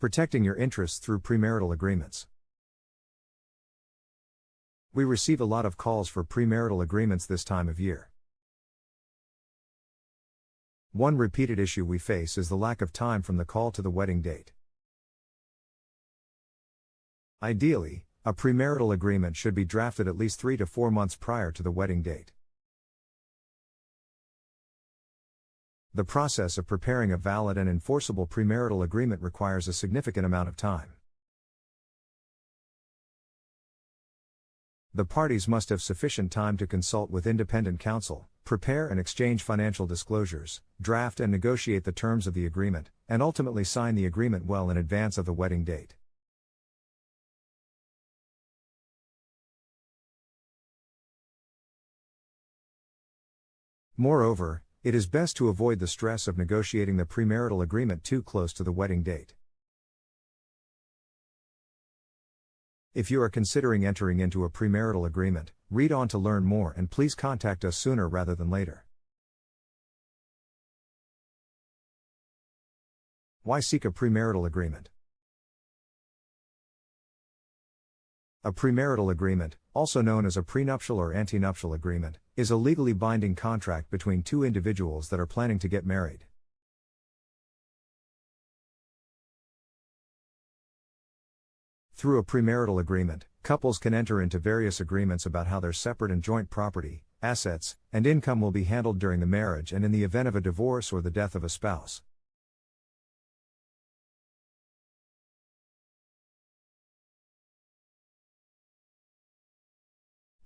Protecting your interests through premarital agreements. We receive a lot of calls for premarital agreements this time of year. One repeated issue we face is the lack of time from the call to the wedding date. Ideally, a premarital agreement should be drafted at least 3 to 4 months prior to the wedding date. The process of preparing a valid and enforceable premarital agreement requires a significant amount of time. The parties must have sufficient time to consult with independent counsel, prepare and exchange financial disclosures, draft and negotiate the terms of the agreement, and ultimately sign the agreement well in advance of the wedding date. Moreover, it is best to avoid the stress of negotiating the premarital agreement too close to the wedding date. If you are considering entering into a premarital agreement, read on to learn more and please contact us sooner rather than later. Why seek a premarital agreement? A premarital agreement, also known as a prenuptial or antenuptial agreement, is a legally binding contract between two individuals that are planning to get married. Through a premarital agreement, couples can enter into various agreements about how their separate and joint property, assets, and income will be handled during the marriage and in the event of a divorce or the death of a spouse.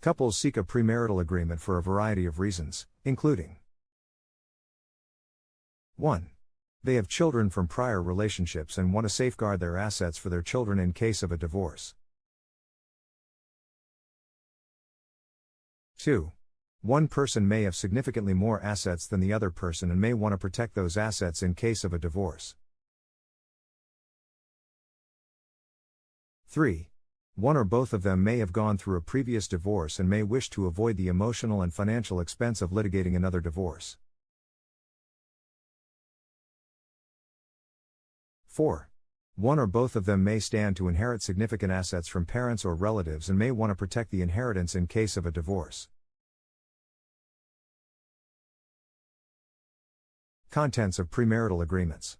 Couples seek a premarital agreement for a variety of reasons, including 1. They have children from prior relationships and want to safeguard their assets for their children in case of a divorce. 2. One person may have significantly more assets than the other person and may want to protect those assets in case of a divorce. 3. One or both of them may have gone through a previous divorce and may wish to avoid the emotional and financial expense of litigating another divorce. 4. One or both of them may stand to inherit significant assets from parents or relatives and may want to protect the inheritance in case of a divorce. Contents of premarital agreements.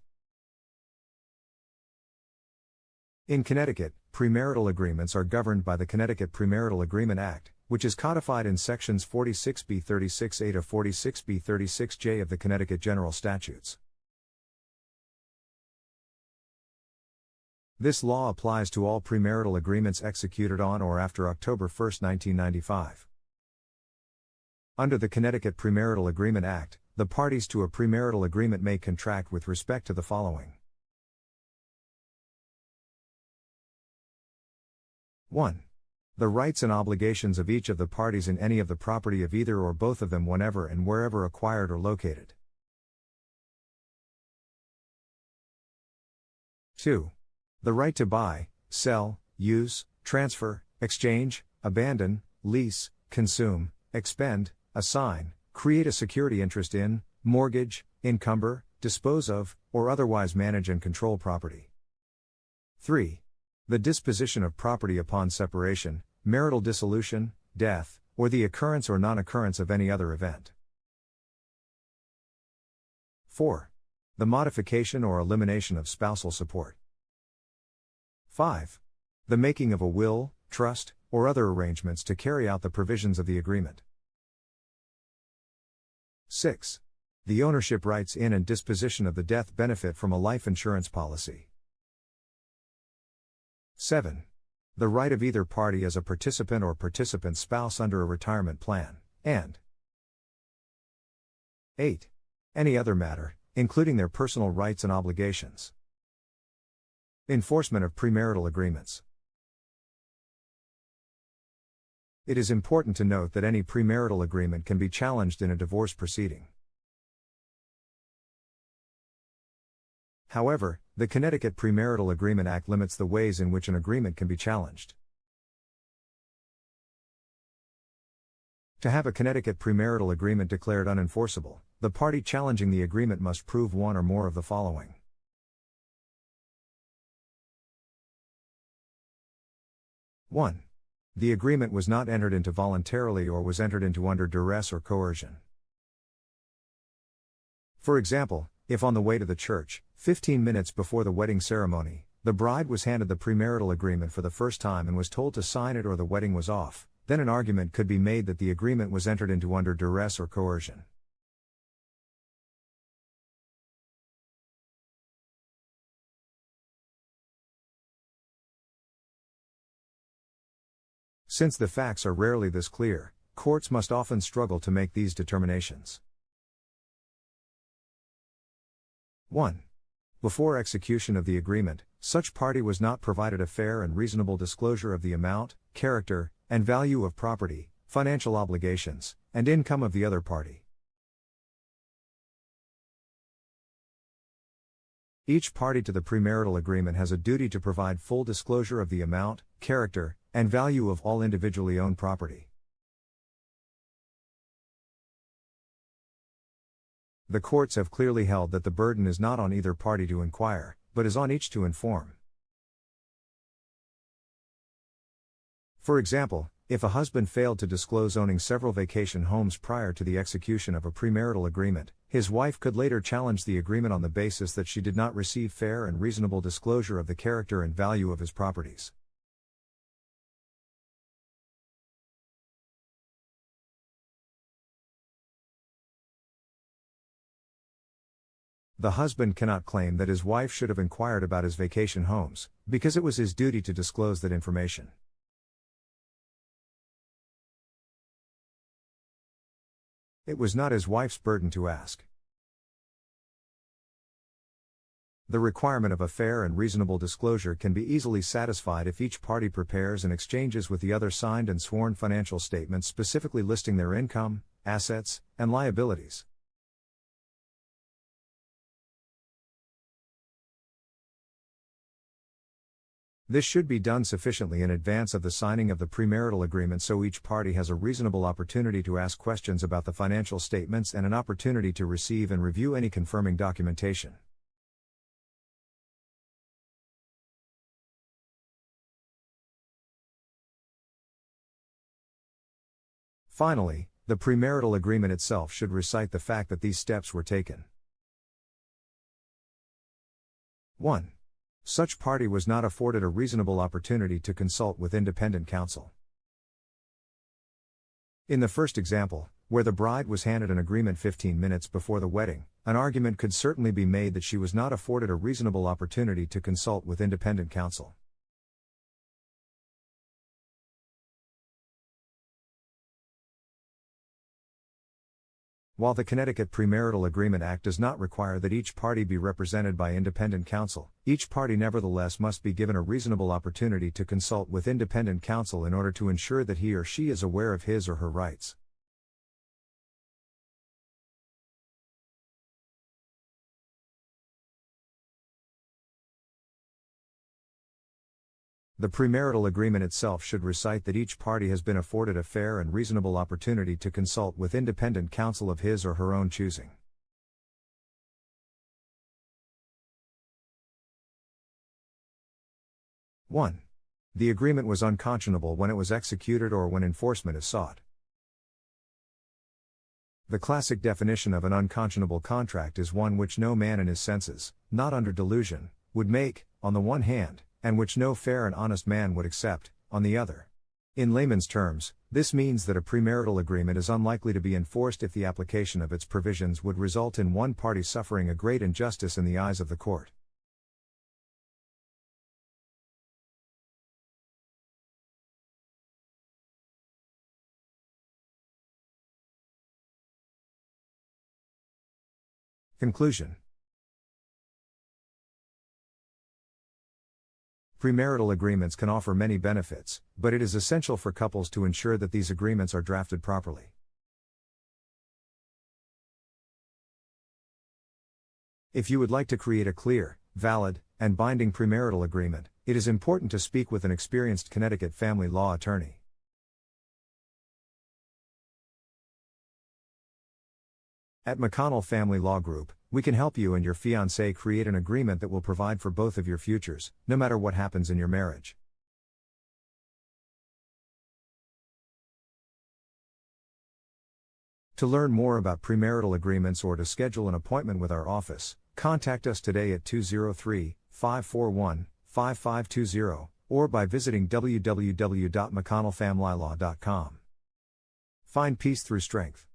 In Connecticut, premarital agreements are governed by the Connecticut Premarital Agreement Act, which is codified in sections 46B36A to 46B36J of the Connecticut General Statutes. This law applies to all premarital agreements executed on or after October 1, 1995. Under the Connecticut Premarital Agreement Act, the parties to a premarital agreement may contract with respect to the following. 1. The rights and obligations of each of the parties in any of the property of either or both of them whenever and wherever acquired or located. 2. The right to buy, sell, use, transfer, exchange, abandon, lease, consume, expend, assign, create a security interest in, mortgage, encumber, dispose of, or otherwise manage and control property. 3. The disposition of property upon separation, marital dissolution, death, or the occurrence or non-occurrence of any other event. 4. The modification or elimination of spousal support. 5. The making of a will, trust, or other arrangements to carry out the provisions of the agreement. 6. The ownership rights in and disposition of the death benefit from a life insurance policy. 7. The right of either party as a participant or participant's spouse under a retirement plan, and 8. Any other matter, including their personal rights and obligations. Enforcement of premarital agreements. It is important to note that any premarital agreement can be challenged in a divorce proceeding. However, the Connecticut Premarital Agreement Act limits the ways in which an agreement can be challenged. To have a Connecticut premarital agreement declared unenforceable, the party challenging the agreement must prove one or more of the following. 1. The agreement was not entered into voluntarily or was entered into under duress or coercion. For example, if on the way to the church, 15 minutes before the wedding ceremony, the bride was handed the premarital agreement for the first time and was told to sign it or the wedding was off, then an argument could be made that the agreement was entered into under duress or coercion. Since the facts are rarely this clear, courts must often struggle to make these determinations. 1. Before execution of the agreement, such party was not provided a fair and reasonable disclosure of the amount, character, and value of property, financial obligations, and income of the other party. Each party to the premarital agreement has a duty to provide full disclosure of the amount, character, and value of all individually owned property. The courts have clearly held that the burden is not on either party to inquire, but is on each to inform. For example, if a husband failed to disclose owning several vacation homes prior to the execution of a premarital agreement, his wife could later challenge the agreement on the basis that she did not receive fair and reasonable disclosure of the character and value of his properties. The husband cannot claim that his wife should have inquired about his vacation homes, because it was his duty to disclose that information. It was not his wife's burden to ask. The requirement of a fair and reasonable disclosure can be easily satisfied if each party prepares and exchanges with the other signed and sworn financial statements specifically listing their income, assets, and liabilities. This should be done sufficiently in advance of the signing of the premarital agreement so each party has a reasonable opportunity to ask questions about the financial statements and an opportunity to receive and review any confirming documentation. Finally, the premarital agreement itself should recite the fact that these steps were taken. 1. Such party was not afforded a reasonable opportunity to consult with independent counsel. In the first example, where the bride was handed an agreement 15 minutes before the wedding, an argument could certainly be made that she was not afforded a reasonable opportunity to consult with independent counsel. While the Connecticut Premarital Agreement Act does not require that each party be represented by independent counsel, each party nevertheless must be given a reasonable opportunity to consult with independent counsel in order to ensure that he or she is aware of his or her rights. The premarital agreement itself should recite that each party has been afforded a fair and reasonable opportunity to consult with independent counsel of his or her own choosing. (1) The agreement was unconscionable when it was executed or when enforcement is sought. The classic definition of an unconscionable contract is one which no man in his senses, not under delusion, would make, on the one hand, and which no fair and honest man would accept, on the other. In layman's terms, this means that a premarital agreement is unlikely to be enforced if the application of its provisions would result in one party suffering a great injustice in the eyes of the court. Conclusion. Premarital agreements can offer many benefits, but it is essential for couples to ensure that these agreements are drafted properly. If you would like to create a clear, valid, and binding premarital agreement, it is important to speak with an experienced Connecticut family law attorney. At McConnell Family Law Group, we can help you and your fiancé create an agreement that will provide for both of your futures, no matter what happens in your marriage. To learn more about premarital agreements or to schedule an appointment with our office, contact us today at 203-541-5520 or by visiting www.mcconnellfamilylaw.com. Find peace through strength.